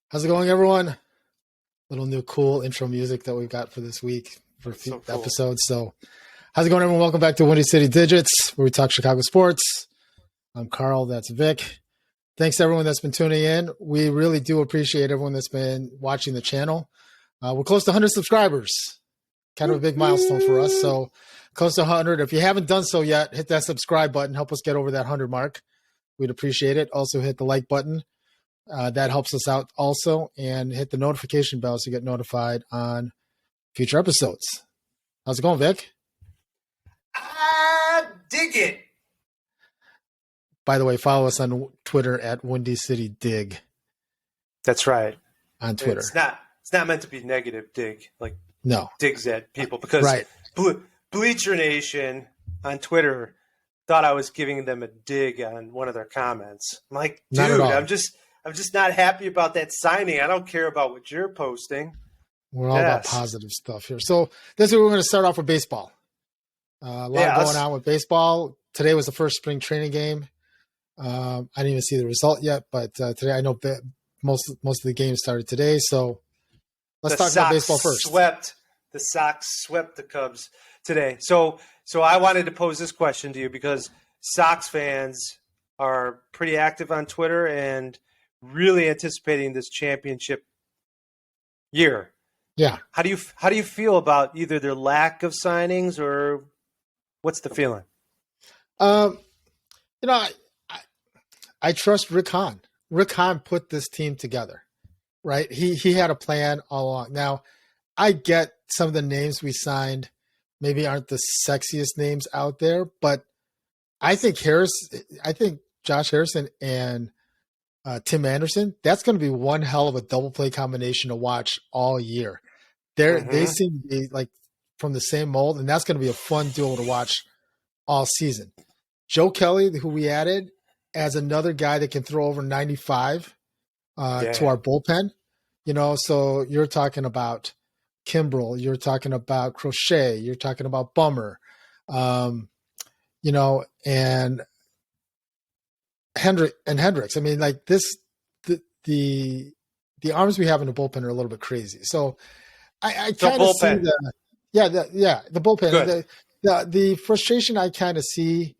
How's it going, everyone? Little new cool intro music that we've got for this week for episodes. So how's it going, everyone? Welcome back to Windy City Digits, where we talk Chicago sports. I'm Carl. That's Vic. Thanks to everyone that's been tuning in. We really do appreciate everyone that's been watching the channel. We're close to 100 subscribers. Kind of a big milestone for us. So close to 100. If you haven't done so yet, hit that subscribe button. Help us get over that 100 mark. We'd appreciate it. Also hit the like button. That helps us out also. And hit the notification bell so you get notified on future episodes. How's it going, Vic? I dig it. By the way, follow us on Twitter at Windy City Dig. That's right. On Twitter. It's not meant to be negative dig, like no digs at people, because right. Bleacher Nation on Twitter thought I was giving them a dig on one of their comments. I'm like, dude, I'm just not happy about that signing. I don't care about what you're posting. We're all about positive stuff here. So this is where we're going to start off with baseball. A lot going on with baseball. Today was the first spring training game. I didn't even see the result yet, but today I know that most of the games started today. So let's talk about baseball first. The Sox swept the Cubs today. So I wanted to pose this question to you because Sox fans are pretty active on Twitter and really anticipating this championship year. Yeah. How do you feel about either their lack of signings or what's the feeling? I trust Rick Hahn. Rick Hahn put this team together, right? He had a plan all along. Now, I get some of the names we signed maybe aren't the sexiest names out there, but I think Josh Harrison and Tim Anderson, that's going to be one hell of a double play combination to watch all year. They seem to be like from the same mold, and that's going to be a fun duo to watch all season. Joe Kelly, who we added, as another guy that can throw over 95 to our bullpen. So you're talking about Kimbrel, you're talking about Crochet, you're talking about Bummer, and Hendricks. I mean, like this, the arms we have in the bullpen are a little bit crazy. So I kind of see the bullpen. The frustration I kind of see,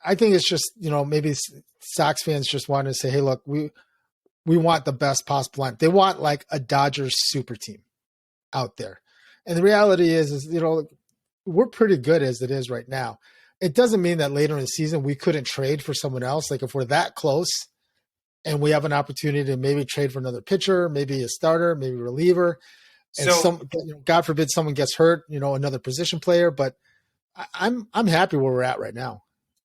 I think it's just, maybe Sox fans just want to say, hey, look, we want the best possible line. They want like a Dodgers super team out there. And the reality is, we're pretty good as it is right now. It doesn't mean that later in the season we couldn't trade for someone else. Like if we're that close and we have an opportunity to maybe trade for another pitcher, maybe a starter, maybe a reliever, and God forbid someone gets hurt, another position player. But I'm happy where we're at right now.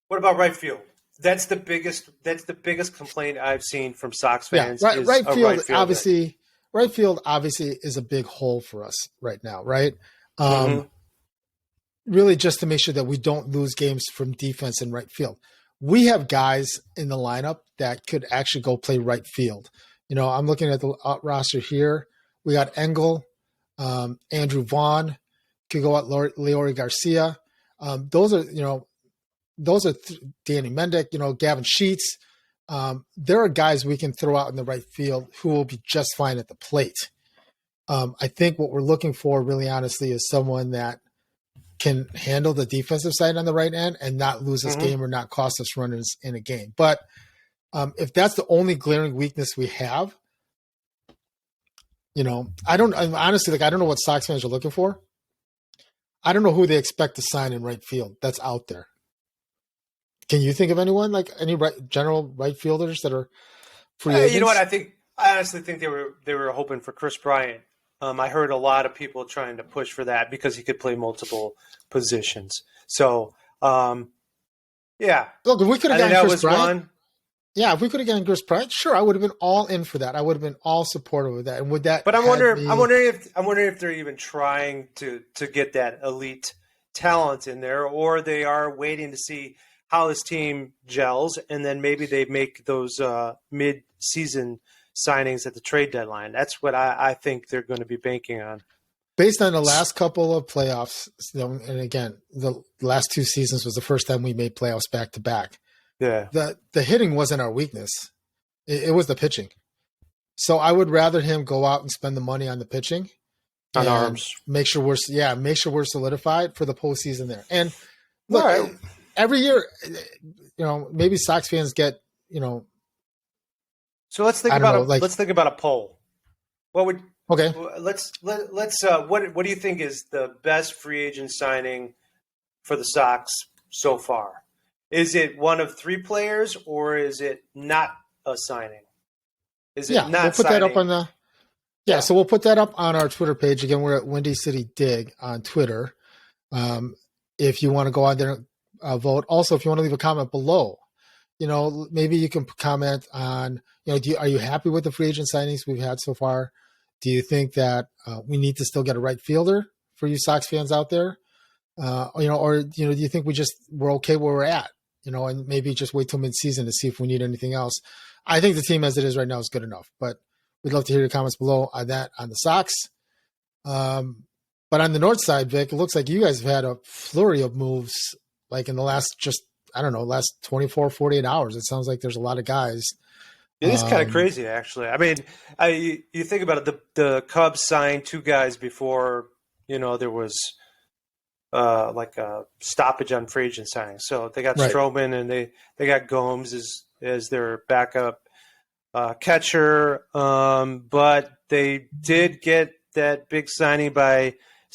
What about right field? That's the biggest complaint I've seen from Sox fans. Yeah, right field obviously is a big hole for us right now, right? Really just to make sure that we don't lose games from defense in right field. We have guys in the lineup that could actually go play right field. I'm looking at the roster here. We got Engel, Andrew Vaughn, could go out Leori Garcia. Those are Danny Mendick, Gavin Sheets. There are guys we can throw out in the right field who will be just fine at the plate. I think what we're looking for, really honestly, is someone that can handle the defensive side on the right end and not lose this game or not cost us runners in a game. But if that's the only glaring weakness we have, I don't know what Sox fans are looking for. I don't know who they expect to sign in right field that's out there. Can you think of anyone, like any general right fielders that are free agents? You know what? I honestly think they were hoping for Chris Bryant. I heard a lot of people trying to push for that because he could play multiple positions. So, yeah. Look, if we could have gotten Chris Bryant, if we could have gotten Chris Bryant, sure, I would have been all in for that. I would have been all supportive of that. And would that? But I'm wondering if they're even trying to get that elite talent in there, or they are waiting to see how this team gels, and then maybe they make those mid-season signings at the trade deadline. That's what I think they're going to be banking on. Based on the last couple of playoffs, and again, the last two seasons was the first time we made playoffs back-to-back. Yeah. The hitting wasn't our weakness. It was the pitching. So I would rather him go out and spend the money on the pitching On and arms. make sure we're solidified for the postseason there. And All look, right. every year, maybe Sox fans get, So let's think I don't know, let's think about a poll. What would okay. let's what do you think is the best free agent signing for the Sox so far? Is it one of three players, or is it not a signing? Is it not we'll put signing? that up on so we'll put that up on our Twitter page. Again, we're at Windy City Dig on Twitter. If you want to go on there and vote. Also, if you want to leave a comment below, maybe you can comment on, are you happy with the free agent signings we've had so far? Do you think that we need to still get a right fielder for you Sox fans out there? Or do you think we're okay where we're at? And maybe just wait till midseason to see if we need anything else. I think the team as it is right now is good enough, but we'd love to hear your comments below on that on the Sox. But on the north side, Vic, it looks like you guys have had a flurry of moves like in the last 24, 48 hours. It sounds like there's a lot of guys. It is kind of crazy, actually. I mean, you think about it, the Cubs signed two guys before, there was like a stoppage on free agent signing. So they got Stroman and they got Gomes as their backup catcher. But they did get that big signing by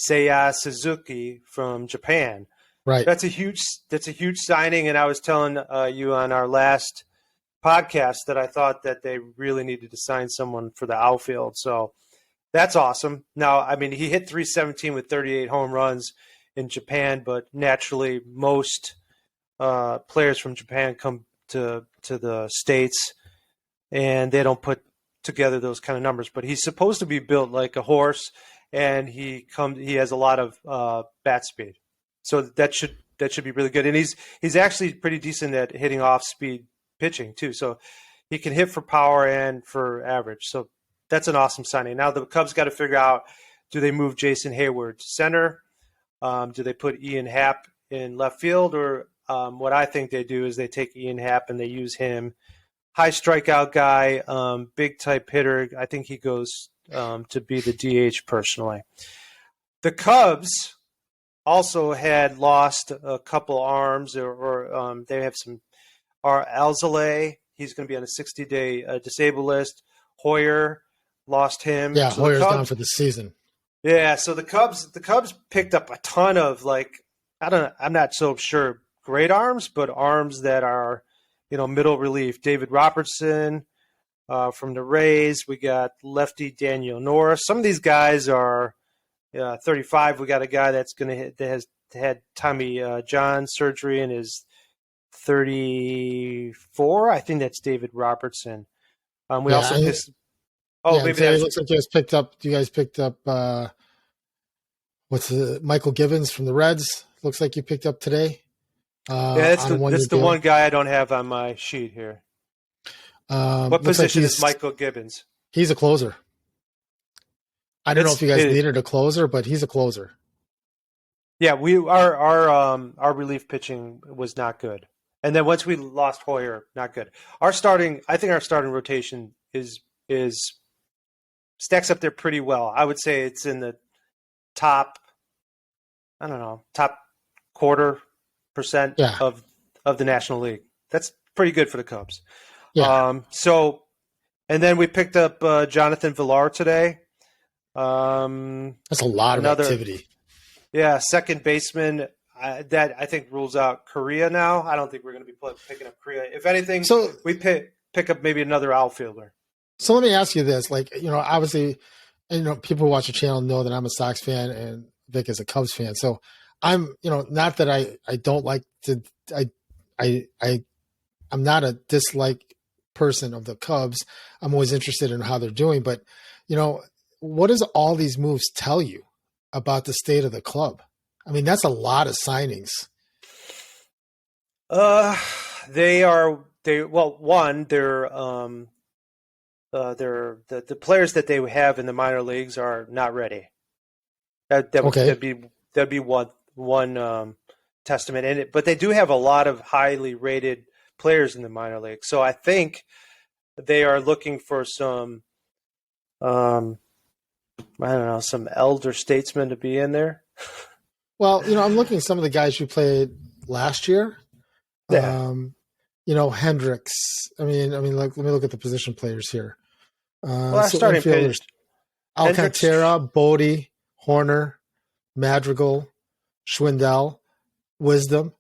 Seiya Suzuki from Japan. Right. That's a huge signing. And I was telling you on our last podcast that I thought that they really needed to sign someone for the outfield. So that's awesome. Now, I mean, he hit 317 with 38 home runs in Japan, but naturally most players from Japan come to the States and they don't put together those kind of numbers. But he's supposed to be built like a horse, and he has a lot of bat speed. So that should be really good. And he's actually pretty decent at hitting off speed pitching too. So he can hit for power and for average. So that's an awesome signing. Now the Cubs got to figure out, do they move Jason Hayward to center? Do they put Ian Happ in left field? Or what I think they do is they take Ian Happ and they use him. High strikeout guy, big type hitter. I think he goes to be the DH personally. The Cubs also had lost a couple arms, or they have some. Alzolay, he's going to be on a 60-day disabled list. Hoyer, lost him. Yeah, so Hoyer's down for the season. Yeah, so the Cubs picked up a ton of I'm not so sure great arms, but arms that are middle relief. David Robertson from the Rays. We got lefty Daniel Norris. Some of these guys are 35. We got a guy that has had Tommy John surgery and is 34. I think that's David Robertson. We also missed. Oh, maybe that looks like you guys picked up. Mychal Givens from the Reds? Looks like you picked up today. That's the one guy I don't have on my sheet here. What position is Mychal Givens? He's a closer. I don't know if you guys needed a closer, but he's a closer. Yeah, our relief pitching was not good. And then once we lost Hoyer, not good. I think our starting rotation is stacks up there pretty well. I would say it's in the top quarter percent of the National League. That's pretty good for the Cubs. Yeah. And then we picked up Jonathan Villar today. That's a lot of activity. Yeah, second baseman. That I think rules out Korea now. I don't think we're going to be picking up Korea. If anything, we pick up maybe another outfielder. So let me ask you this: obviously, people who watch the channel know that I'm a Sox fan and Vic is a Cubs fan. So I'm, not that I don't like to. I'm not a dislike person of the Cubs. I'm always interested in how they're doing, but what does all these moves tell you about the state of the club? I mean, that's a lot of signings. They're the players that they have in the minor leagues are not ready. That'd be one testament in it. But they do have a lot of highly rated players in the minor league. So I think they are looking for some, I don't know, some elder statesmen to be in there. Well, I'm looking at some of the guys who played last year. Yeah. Hendricks. Like, let me look at the position players here. Well, our starting infielders: page. Alcantara, Bodie, Horner, Madrigal, Schwindel, Wisdom.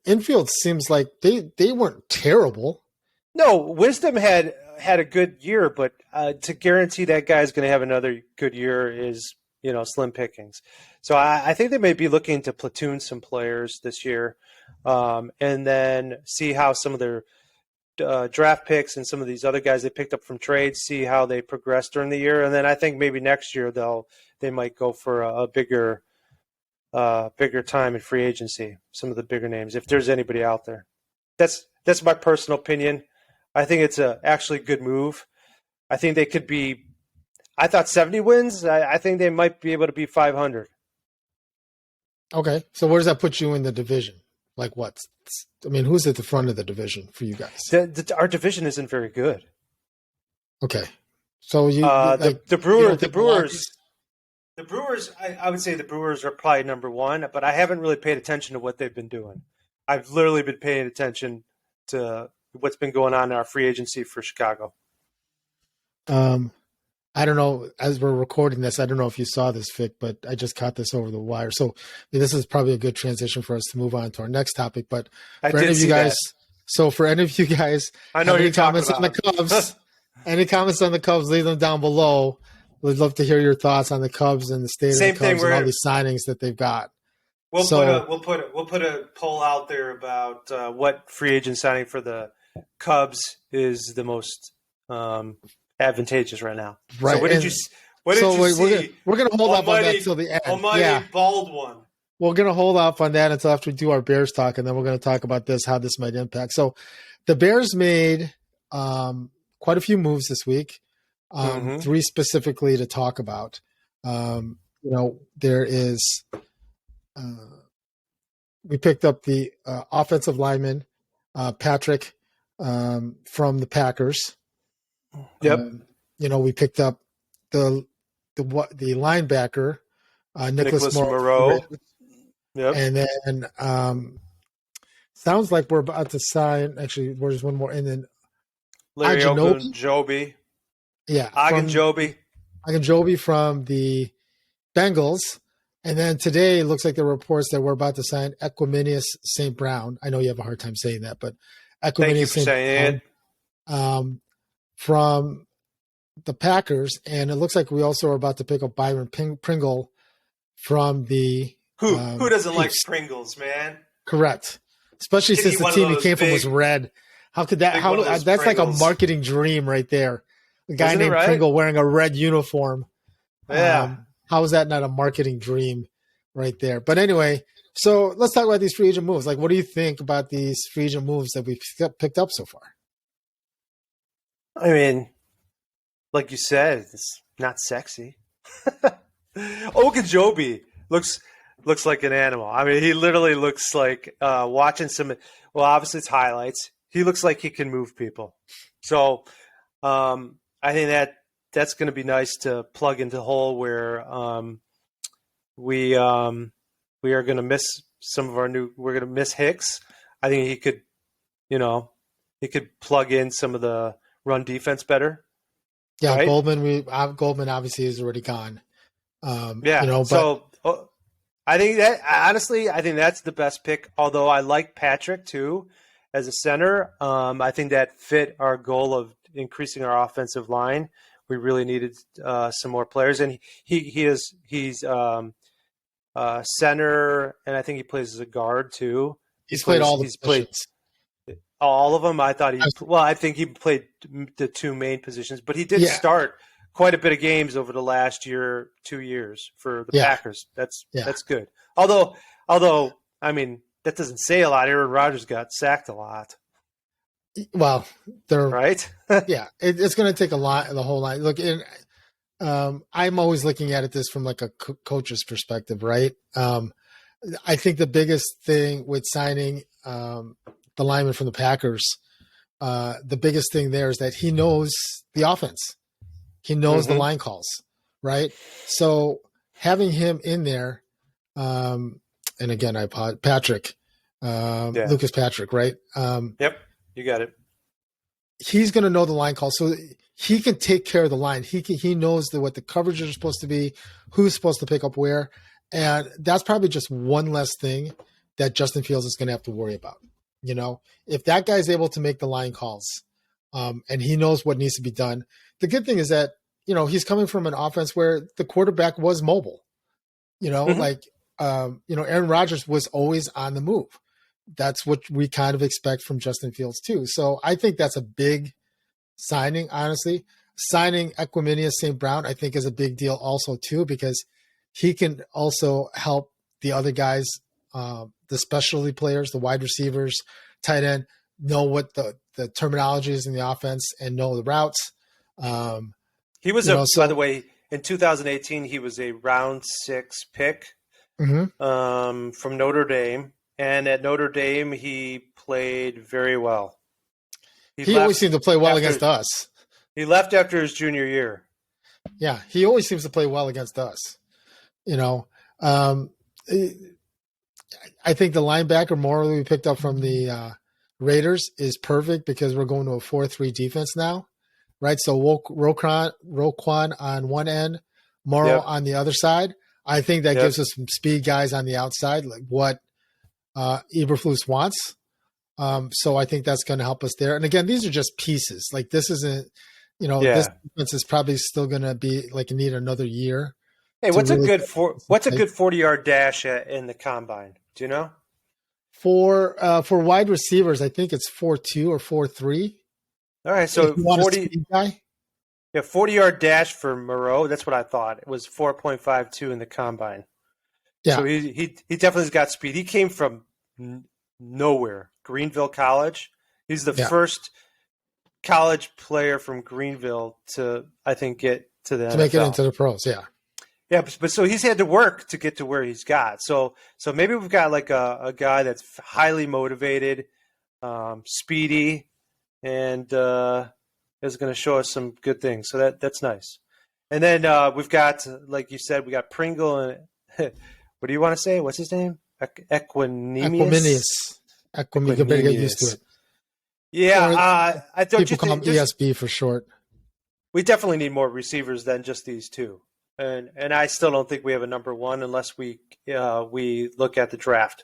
Infield seems like they weren't terrible. No, Wisdom had a good year, but to guarantee that guy's going to have another good year is, slim pickings. So I think they may be looking to platoon some players this year, and then see how some of their draft picks and some of these other guys they picked up from trades, see how they progress during the year, and then I think maybe next year they might go for a bigger time in free agency. Some of the bigger names, if there's anybody out there. That's my personal opinion. I think it's a actually good move. I think they could be. I thought 70 wins. I think they might be able to be 500. Okay, so where does that put you in the division? Like what? Who's at the front of the division for you guys? Our division isn't very good. Okay, so the Brewers. The Brewers, I would say the Brewers are probably number one, but I haven't really paid attention to what they've been doing. I've literally been paying attention to what's been going on in our free agency for Chicago. I don't know, as we're recording this, I don't know if you saw this, Vic, but I just caught this over the wire. So this is probably a good transition for us to move on to our next topic. But for any of you guys, I know any you're comments talking about on the Cubs, any comments on the Cubs, leave them down below. We'd love to hear your thoughts on the Cubs and the state of the Cubs and all these signings that they've got. We'll put a poll out there about what free agent signing for the Cubs is the most advantageous right now. Right. So what did you see? We're gonna hold up on that until the end. Almighty bald one. We're gonna hold off on that until after we do our Bears talk, and then we're gonna talk about how this might impact. So the Bears made quite a few moves this week. Three specifically to talk about. There is we picked up the offensive lineman Patrick from the Packers. Yep. We picked up the linebacker Nicholas Morrow. Yep. And then sounds like we're about to sign. Actually, there's one more, and then Ogunjobi. Yeah, Ogunjobi from the Bengals. And then today it looks like there are reports that we're about to sign Equanimeous St. Brown. I know you have a hard time saying that, but Equanimeous St. Brown from the Packers. And it looks like we also are about to pick up Byron Pringle from the Who doesn't like Pringles, man? Correct. Especially since the team he came from was red. How could that? That's Pringles. Like a marketing dream right there. A guy named Pringle wearing a red uniform. Yeah. How is that not a marketing dream right there? But anyway, so let's talk about these free agent moves. Like, what do you think about these free agent moves that we've picked up so far? Like you said, it's not sexy. Ogunjobi looks like an animal. He literally looks like watching some. Well, obviously it's highlights. He looks like he can move people. So I think that's going to be nice to plug into the hole where we are going to miss some of our new. We're going to miss Hicks. I think he could plug in some of the run defense better. Yeah, right? Goldman obviously is already gone. So I think that honestly, I think that's the best pick. Although I like Patrick too as a center. I think that fit our goal of increasing our offensive line. We really needed some more players, and he's center, and I think he plays as a guard too. He's played all the positions. All of them. I think he played the two main positions, but he did start quite a bit of games over the last 2 years for the Packers. That's good. Although that doesn't say a lot. Aaron Rodgers got sacked a lot. Well, they're right. Yeah, it's going to take a lot. The whole line. Look, I'm always looking at this from like a coach's perspective, right? I think the biggest thing with signing the lineman from the Packers, the biggest thing there is that he knows the offense. He knows the line calls, right? So having him in there, and again, I apologize, Patrick, Lucas Patrick, right? Yep, you got it. He's going to know the line call, so he can take care of the line. He knows what the coverages are supposed to be, who's supposed to pick up where, and that's probably just one less thing that Justin Fields is going to have to worry about. You know, if that guy's able to make the line calls, and he knows what needs to be done. The good thing is that, you know, he's coming from an offense where the quarterback was mobile. You know, Aaron Rodgers was always on the move. That's what we kind of expect from Justin Fields too. So I think that's a big signing, honestly. Signing Equanimeous St. Brown, I think, is a big deal also too, because he can also help the other guys, the specialty players, the wide receivers, tight end, know what the terminology is in the offense and know the routes. He was by the way, in 2018, he was a round 6 pick from Notre Dame. And at Notre Dame, he played very well. He always seemed to play well against us. He left after his junior year. Yeah, he always seems to play well against us. You know, I think the linebacker Morrow we picked up from the Raiders is perfect because we're going to a 4-3 defense now, right? So Roquan on one end, Morrow on the other side. I think that gives us some speed guys on the outside, like what Eberflus wants. So I think that's going to help us there. And again, these are just pieces. Like this isn't, you know, this defense is probably still going to be like need another year. Hey, what's a good 40-yard dash in the combine? Do you know? For wide receivers, I think it's 4.2 or 4.3. All right, so 40 guy. Yeah, 40-yard dash for Morrow. That's what I thought. It was 4.52 in the combine. Yeah. So he definitely's got speed. He came from nowhere, Greenville College. He's the first college player from Greenville to, I think, get to the NFL. Make it into the pros. Yeah. Yeah, but so he's had to work to get to where he's got. So maybe we've got like a guy that's highly motivated, speedy, and is going to show us some good things. So that's nice. And then we've got, like you said, we got Pringle and what do you want to say? What's his name? Equanimeous. Equanimeous. You better get used to it. Yeah, I thought people call him ESB for short. We definitely need more receivers than just these two. And I still don't think we have a number one unless we look at the draft.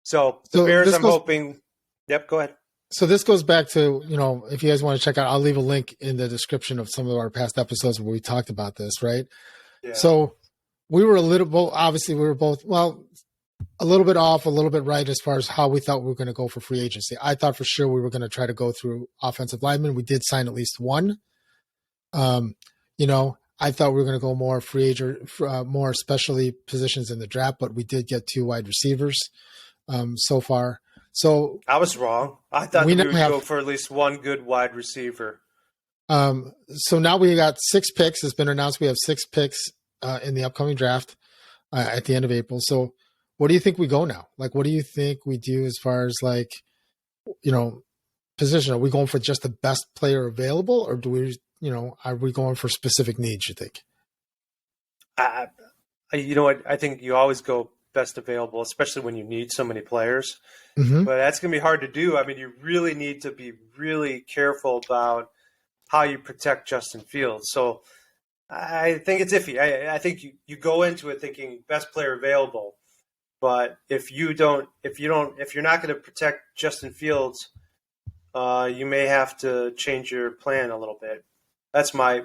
So the Bears, I'm hoping. Yep, go ahead. So this goes back to, you know, if you guys want to check out, I'll leave a link in the description of some of our past episodes where we talked about this, right? Yeah. So we were obviously we were both, a little bit off, a little bit right as far as how we thought we were going to go for free agency. I thought for sure we were going to try to go through offensive linemen. We did sign at least one. You know, I thought we were going to go more free agent, more specialty positions in the draft, but we did get 2 wide receivers so far. So I was wrong. I thought we would go for at least one good wide receiver. So now we got 6 picks. It's been announced we have 6 picks in the upcoming draft at the end of April. So what do you think we go now? Like, what do you think we do as far as like, you know, position? Are we going for just the best player available, or do we, you know, are we going for specific needs, you think? You know what? I think you always go best available, especially when you need so many players. Mm-hmm. But that's going to be hard to do. I mean, you really need to be really careful about how you protect Justin Fields. So I think it's iffy. I think you go into it thinking best player available. But if you're not going to protect Justin Fields, you may have to change your plan a little bit. That's what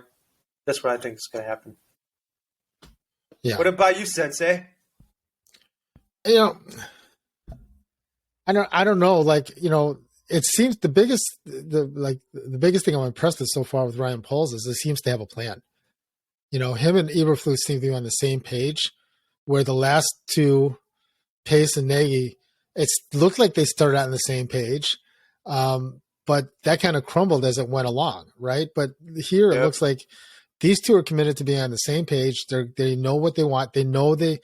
I think is going to happen. Yeah. What about you, Sensei? You know, I don't know. Like, you know, it seems the biggest thing I'm impressed with so far with Ryan Poles is he seems to have a plan. You know, him and Eberflus seem to be on the same page, where the last 2, Pace and Nagy, it looked like they started out on the same page, but that kind of crumbled as it went along, right? But here it looks like these 2 are committed to being on the same page. They know what they want. They know they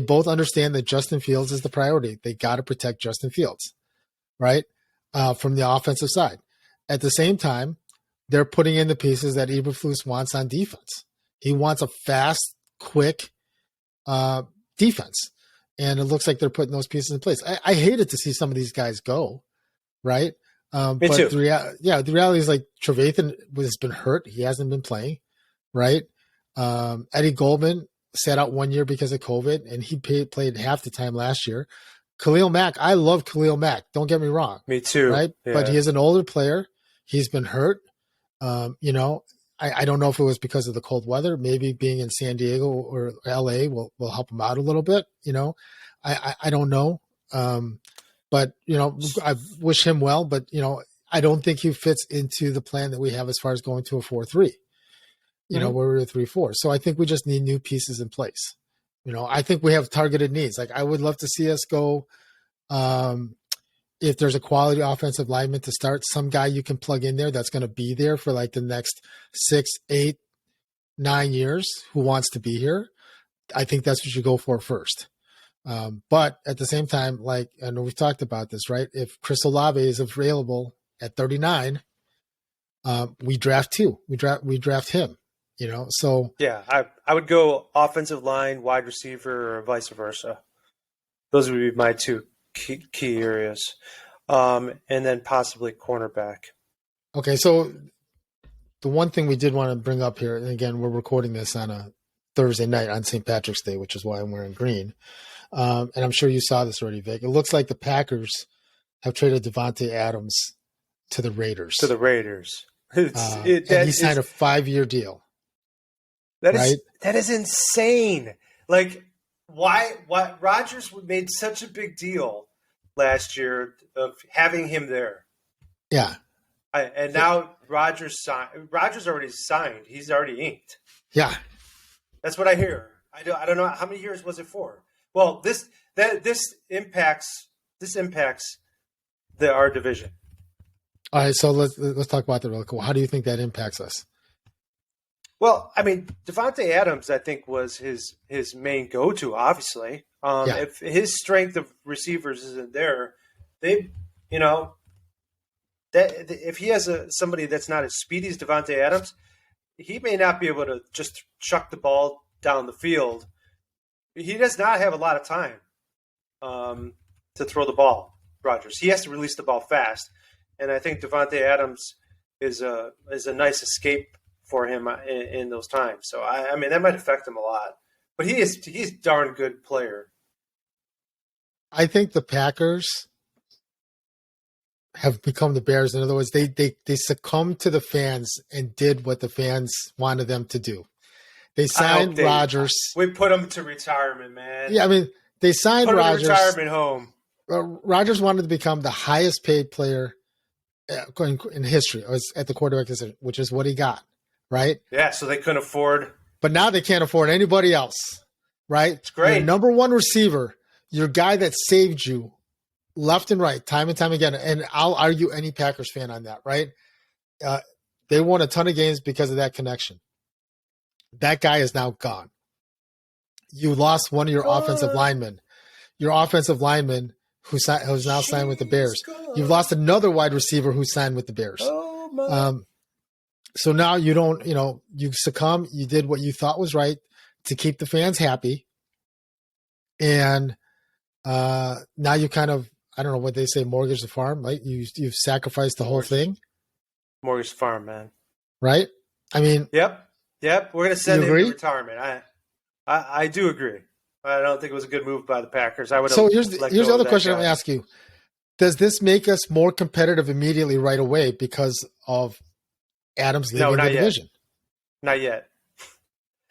both understand that Justin Fields is the priority. They got to protect Justin Fields, right? from the offensive side. At the same time, they're putting in the pieces that Eberflus wants on defense. He wants a fast, quick defense. And it looks like they're putting those pieces in place. I hated to see some of these guys go, right? Me but too. The reality is like Trevathan has been hurt. He hasn't been playing, right? Eddie Goldman sat out 1 year because of COVID, and he played half the time last year. Khalil Mack, I love Khalil Mack. Don't get me wrong. Me too. Right? Yeah. But he is an older player. He's been hurt. I don't know if it was because of the cold weather. Maybe being in San Diego or LA will help him out a little bit. I don't know. But I wish him well. But I don't think he fits into the plan that we have as far as going to a 4-3. Where we're a 3-4. So I think we just need new pieces in place. I think we have targeted needs. Like I would love to see us go. If there's a quality offensive lineman to start, some guy you can plug in there that's going to be there for like the next 6, 8, 9 years who wants to be here, I think that's what you go for first. But at the same time, like, I know we've talked about this, right? If Chris Olave is available at 39, we draft two. We draft him, so. Yeah, I would go offensive line, wide receiver, or vice versa. Those would be my two key areas, and then possibly cornerback. Okay, so the one thing we did want to bring up here, and again, we're recording this on a Thursday night on St. Patrick's Day, which is why I'm wearing green. And I'm sure you saw this already, Vic. It looks like the Packers have traded Devontae Adams to the Raiders. And he signed a 5-year deal. That is insane. Like, why Rodgers made such a big deal last year of having him there. Yeah. Now Rodgers already signed. He's already inked. Yeah. That's what I hear. I don't know how many years was it for. Well, this impacts our division. All right, so let's talk about that real quick. How do you think that impacts us? Well, I mean, Devontae Adams, I think, was his main go-to. Obviously, if his strength of receivers isn't there, if he has somebody that's not as speedy as Devontae Adams, he may not be able to just chuck the ball down the field. He does not have a lot of time to throw the ball. Rodgers, he has to release the ball fast, and I think Devontae Adams is a nice escape for him in those times. So I mean that might affect him a lot, but he's a darn good player. I think the Packers have become the Bears. In other words, they succumbed to the fans and did what the fans wanted them to do. They signed Rodgers. We put him to retirement, man. Yeah, I mean they signed Rodgers. Retirement home. Rodgers wanted to become the highest paid player in history at the quarterback position, which is what he got. Right? Yeah, so they couldn't afford. But now they can't afford anybody else, right? It's great. Your number one receiver, your guy that saved you left and right, time and time again, and I'll argue any Packers fan on that, right? They won a ton of games because of that connection. That guy is now gone. You lost one of your offensive linemen. Your offensive lineman who's now signed with the Bears. You've lost another wide receiver who signed with the Bears. Oh, my. So now you don't, you succumb. You did what you thought was right to keep the fans happy. And now you kind of, I don't know what they say, mortgage the farm, right? You've sacrificed the whole thing. Mortgage the farm, man. Right? I mean. Yep. We're going to send him to retirement. I do agree. I don't think it was a good move by the Packers. So here's the other question I'm going to ask you. Does this make us more competitive immediately right away because of Adams leaving the division? Not yet.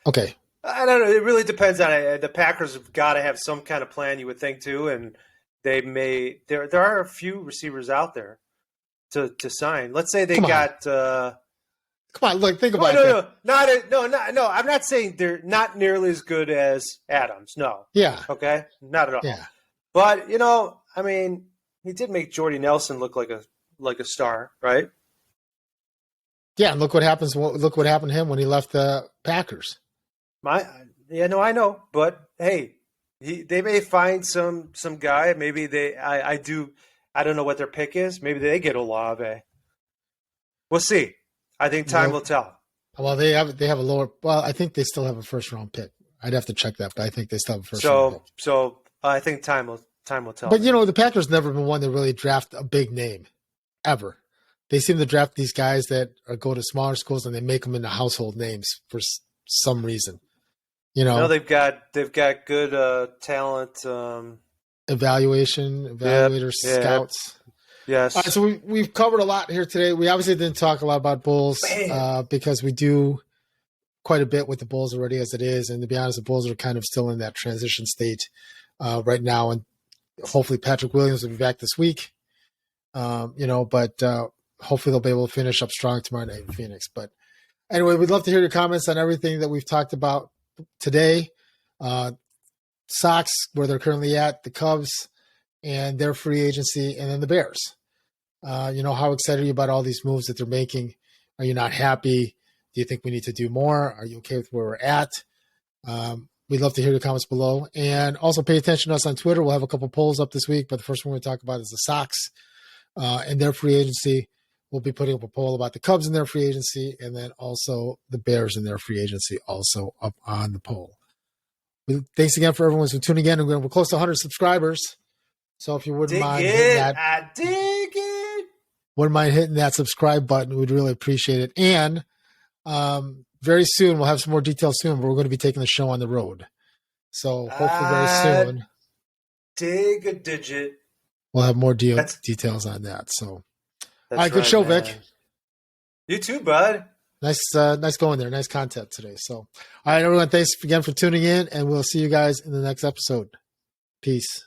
Okay. I don't know. It really depends on it. The Packers have got to have some kind of plan, you would think, too. And they may. There are a few receivers out there to sign. Let's say they got. Come on, look. Think about it. No. I'm not saying they're not nearly as good as Adams. No. Yeah. Okay. Not at all. Yeah. But I mean, he did make Jordy Nelson look like a star, right? Yeah, and look what happens. Look what happened to him when he left the Packers. I know, but hey, they may find some guy. Maybe I do I don't know what their pick is. Maybe they get Olave. We'll see. I think time will tell. Well, they have a lower. Well, I think they still have a first round pick. I'd have to check that, but I think they still have a first round pick. So I think time will tell. But the Packers never been one to really draft a big name, ever. They seem to draft these guys that go to smaller schools and they make them into household names for some reason. No, they've got good talent. Evaluators, scouts. Yes. All right, so we've covered a lot here today. We obviously didn't talk a lot about Bulls because we do quite a bit with the Bulls already as it is. And to be honest, the Bulls are kind of still in that transition state right now. And hopefully Patrick Williams will be back this week. But hopefully they'll be able to finish up strong tomorrow night in Phoenix. But anyway, we'd love to hear your comments on everything that we've talked about today. Sox, where they're currently at, the Cubs and their free agency, and then the Bears. How excited are you about all these moves that they're making? Are you not happy? Do you think we need to do more? Are you okay with where we're at? We'd love to hear your comments below. And also pay attention to us on Twitter. We'll have a couple polls up this week, but the first one we talk about is the Sox and their free agency. We'll be putting up a poll about the Cubs and their free agency, and then also the Bears and their free agency also up on the poll. Thanks again for everyone who's tuning in. We're close to 100 subscribers. So if you wouldn't mind hitting that subscribe button, we'd really appreciate it. And very soon, we'll have some more details soon, but we're going to be taking the show on the road. So hopefully very soon. Dig a digit. We'll have more details on that. So, all right, good show, man. Vic. You too, bud. Nice going there. Nice content today. So, all right, everyone, thanks again for tuning in, and we'll see you guys in the next episode. Peace.